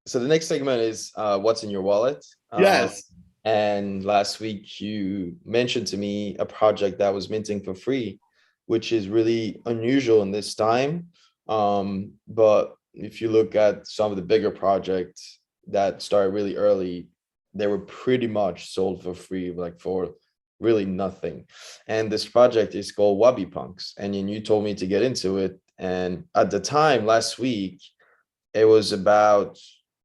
So the next segment is what's in your wallet. Yes. And last week you mentioned to me a project that was minting for free, which is really unusual in this time. But if you look at some of the bigger projects that started really early, they were pretty much sold for free, like for really nothing. And this project is called WabiPunks. And then you told me to get into it. And at the time last week, it was about,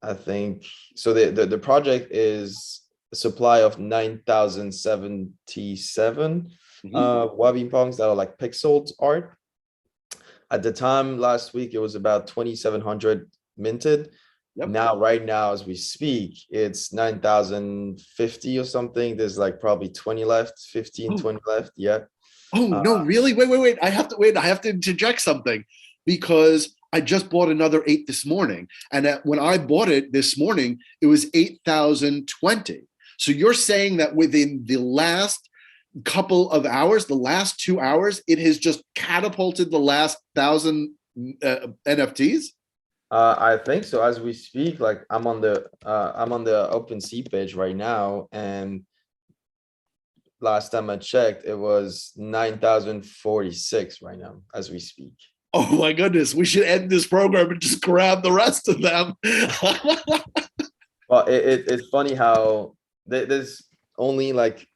I think, so the project is a supply of 9,077 Mhm. WabiPunks that are like pixeled art. At the time last week, it was about 2,700 minted. Yep. Now, right now, as we speak, it's 9,050 or something. There's like probably 20 left, 15, Oh, 20 left. Yeah. oh Uh, no, really? Wait. I have to interject something because I just bought another eight this morning. And when I bought it this morning, it was 8,020. So you're saying that within the last couple of hours, the last 2 hours, it has just catapulted the last thousand NFTs? I think so. As we speak, like I'm on the OpenSea page right now, and last time I checked, it was 9,046 right now as we speak. Oh my goodness, we should end this program and just grab the rest of them. Well, it's funny how there's only like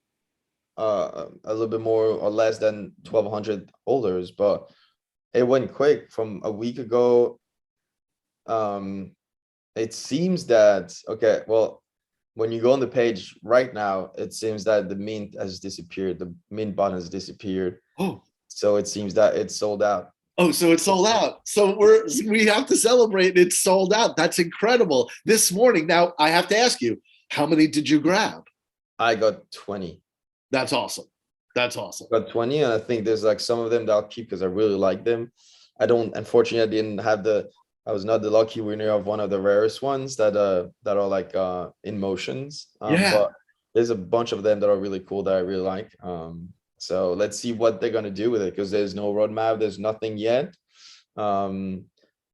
a little bit more or less than 1,200 holders, but it went quick from a week ago. Um, it seems that okay, well, when you go on the page right now, it seems that the mint has disappeared. The mint button has disappeared. Oh, So it seems that it's sold out. oh, so it's sold out. So we have to celebrate. It's sold out. That's incredible. This morning, now I have to ask you, how many did you grab? I got 20. That's awesome. That's awesome. Got 20, and I think there's like some of them that I'll keep because I really like them. I don't, unfortunately, I didn't have I was not the lucky winner of one of the rarest ones that are like in motions. Yeah. But there's a bunch of them that are really cool that I really like. So let's see what they're gonna do with it because there's no roadmap, there's nothing yet. Um,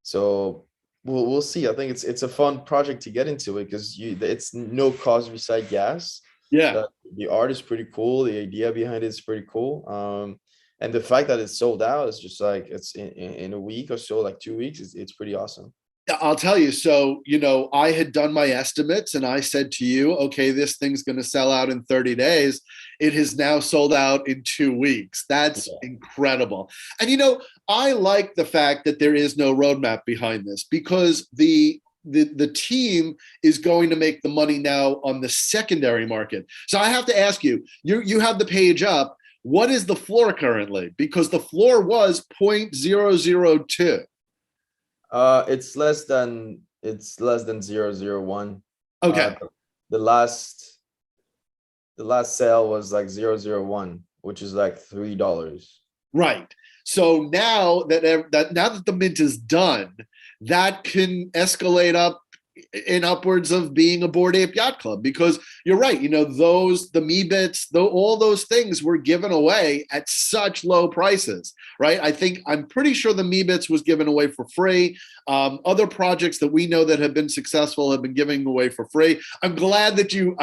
so we'll see. I think it's a fun project to get into it because it's no cost beside gas. Yeah. The art is pretty cool. The idea behind it is pretty cool. And the fact that it's sold out is just like it's in a week or so, like 2 weeks. It's pretty awesome. I'll tell you. So, I had done my estimates and I said to you, okay, this thing's going to sell out in 30 days. It has now sold out in 2 weeks. That's Yeah. incredible. And, I like the fact that there is no roadmap behind this because the team is going to make the money now on the secondary market. So I have to ask you, you have the page up. What is the floor currently? Because the floor was 0.002. It's less than 0.001. Okay. The last sale was like 0.001, which is like $3. Right. So now that the mint is done, that can escalate up in upwards of being a Bored Ape Yacht Club because you're right. The me bits, all those things were given away at such low prices, right? I'm pretty sure the me bits was given away for free. Other projects that we know that have been successful have been giving away for free. I'm glad that you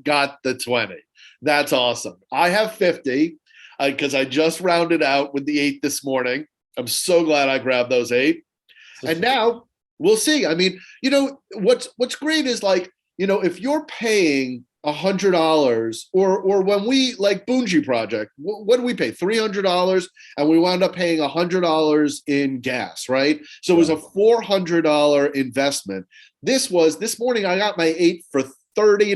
got the 20. That's awesome. I have 50 because I just rounded out with the 8 this morning. I'm so glad I grabbed those 8. And now we'll see. I mean, what's great is like, if you're paying $100 or when we like Boonji Project, what do we pay? $300 and we wound up paying $100 in gas, right? So it was a $400 investment. This morning I got my 8 for $30.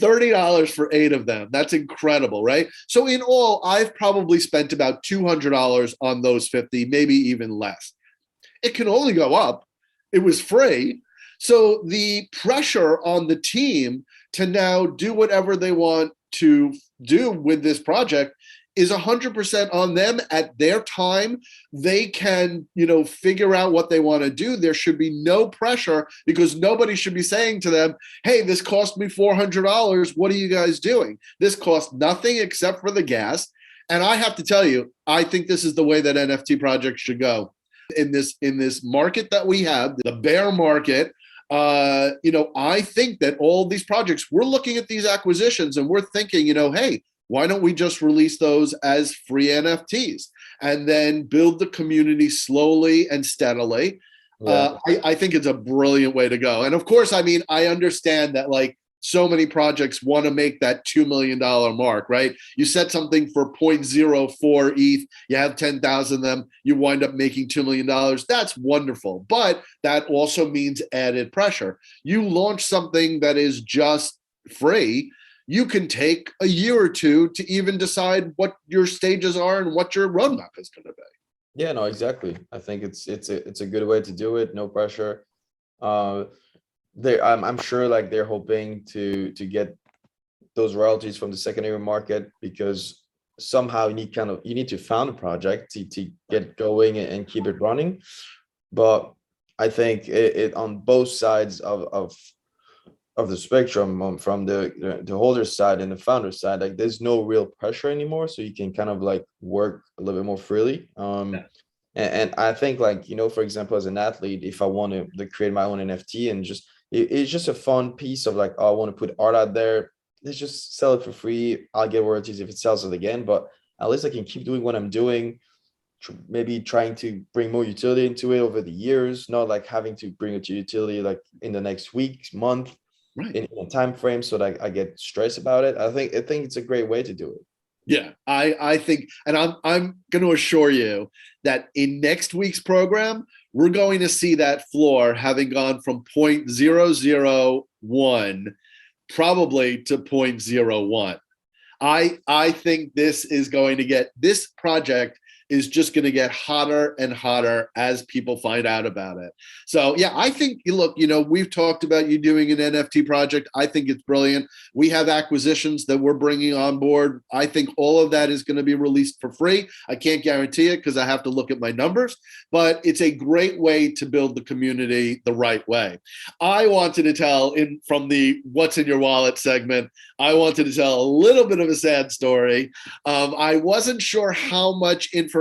$30 for 8 of them. That's incredible, right? So in all, I've probably spent about $200 on those 50, maybe even less. It can only go up. It was free. So the pressure on the team to now do whatever they want to do with this project is 100% on them at their time. They can, figure out what they want to do. There should be no pressure because nobody should be saying to them, hey, this cost me $400. What are you guys doing? This cost nothing except for the gas. And I have to tell you, I think this is the way that NFT projects should go. In this market that we have, the bear market, I think that all these projects, we're looking at these acquisitions and we're thinking, hey, why don't we just release those as free NFTs and then build the community slowly and steadily? Yeah. I think it's a brilliant way to go. And of course, I understand that like so many projects want to make that $2 million mark, right? You set something for 0.04 ETH, you have 10,000 of them, you wind up making $2 million. That's wonderful. But that also means added pressure. You launch something that is just free, you can take a year or two to even decide what your stages are and what your roadmap is going to be. Yeah, no, exactly. I think it's a good way to do it. No pressure. I'm sure like they're hoping to get those royalties from the secondary market, because somehow you need to found a project to get going and keep it running. But I think it on both sides of the spectrum, from the holder side and the founder side, like there's no real pressure anymore, so you can kind of like work a little bit more freely. And I think, like, for example, as an athlete, if I want to create my own NFT and just it's just a fun piece of like, oh, I want to put art out there, let's just sell it for free. I'll get royalties if it sells it again, but at least I can keep doing what I'm doing, maybe trying to bring more utility into it over the years, not like having to bring it to utility like in the next week, month, right, in a time frame, so that I get stressed about it. I think it's a great way to do it. Yeah, I think, and I'm going to assure you that in next week's program, we're going to see that floor having gone from 0.001 probably to 0.01. I think this project is just going to get hotter and hotter as people find out about it. So yeah, I think, look, we've talked about you doing an NFT project. I think it's brilliant. We have acquisitions that we're bringing on board. I think all of that is going to be released for free. I can't guarantee it because I have to look at my numbers, but it's a great way to build the community the right way. I wanted to tell from the What's in Your Wallet segment, I wanted to tell a little bit of a sad story. I wasn't sure how much information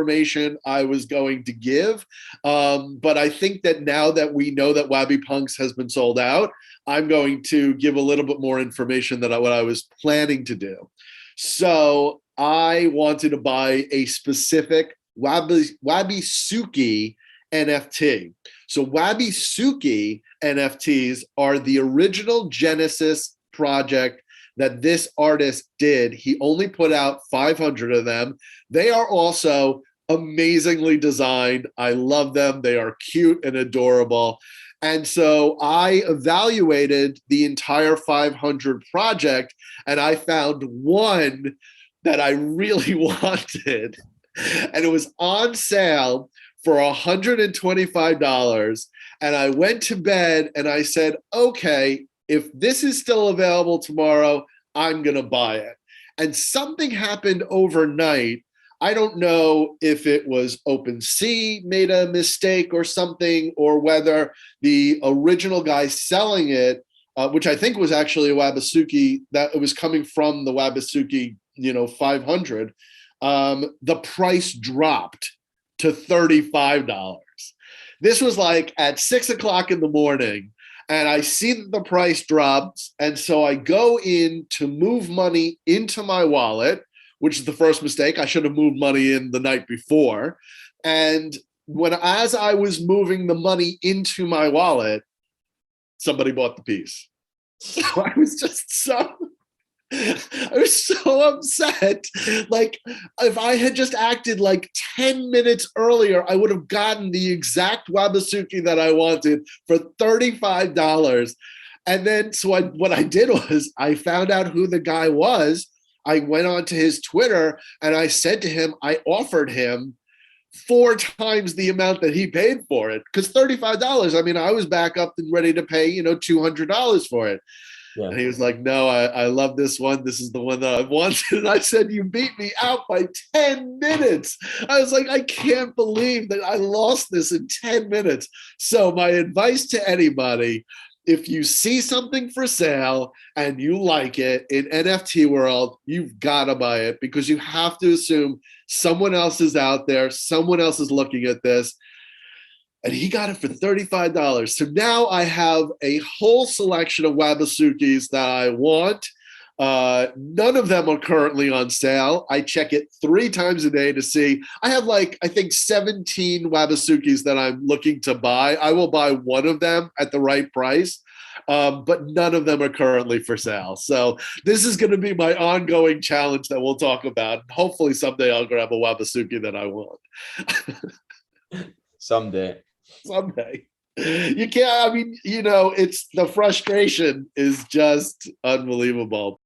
I was going to give, but I think that now that we know that WabiPunks has been sold out, I'm going to give a little bit more information than what I was planning to do. So I wanted to buy a specific Wabisuki NFT. So Wabisuki NFTs are the original Genesis project that this artist did. He only put out 500 of them. They are also amazingly designed. I love them. They are cute and adorable. And so I evaluated the entire 500 project, and I found one that I really wanted. And it was on sale for $125. And I went to bed and I said, okay, if this is still available tomorrow, I'm going to buy it. And something happened overnight. I don't know if it was OpenSea made a mistake or something, or whether the original guy selling it, which I think was actually a Wabisuki, that it was coming from the Wabisuki, 500, the price dropped to $35. This was like at 6 o'clock in the morning. And I see that the price drops. And so I go in to move money into my wallet, which is the first mistake. I should have moved money in the night before. And as I was moving the money into my wallet, somebody bought the piece. So I was so upset. Like, if I had just acted like 10 minutes earlier, I would have gotten the exact Wabisuki that I wanted for $35. And then, what I did was I found out who the guy was. I went onto his Twitter and I said to him, I offered him 4 times the amount that he paid for it. Because $35, I mean, I was back up and ready to pay, $200 for it. Yeah. And he was like, no, I love this one. This is the one that I wanted. And I said, you beat me out by 10 minutes. I was like, I can't believe that I lost this in 10 minutes. So my advice to anybody, if you see something for sale and you like it in NFT world, you've got to buy it, because you have to assume someone else is out there. Someone else is looking at this. and he got it for $35. So now I have a whole selection of Wabisukis that I want. None of them are currently on sale. I check it 3 times a day to see. I have like, I think 17 Wabisukis that I'm looking to buy. I will buy one of them at the right price. But none of them are currently for sale. So this is going to be my ongoing challenge that we'll talk about. Hopefully someday I'll grab a Wabisuki that I want. Someday. Someday. You can't, I mean, you know, it's the frustration is just unbelievable.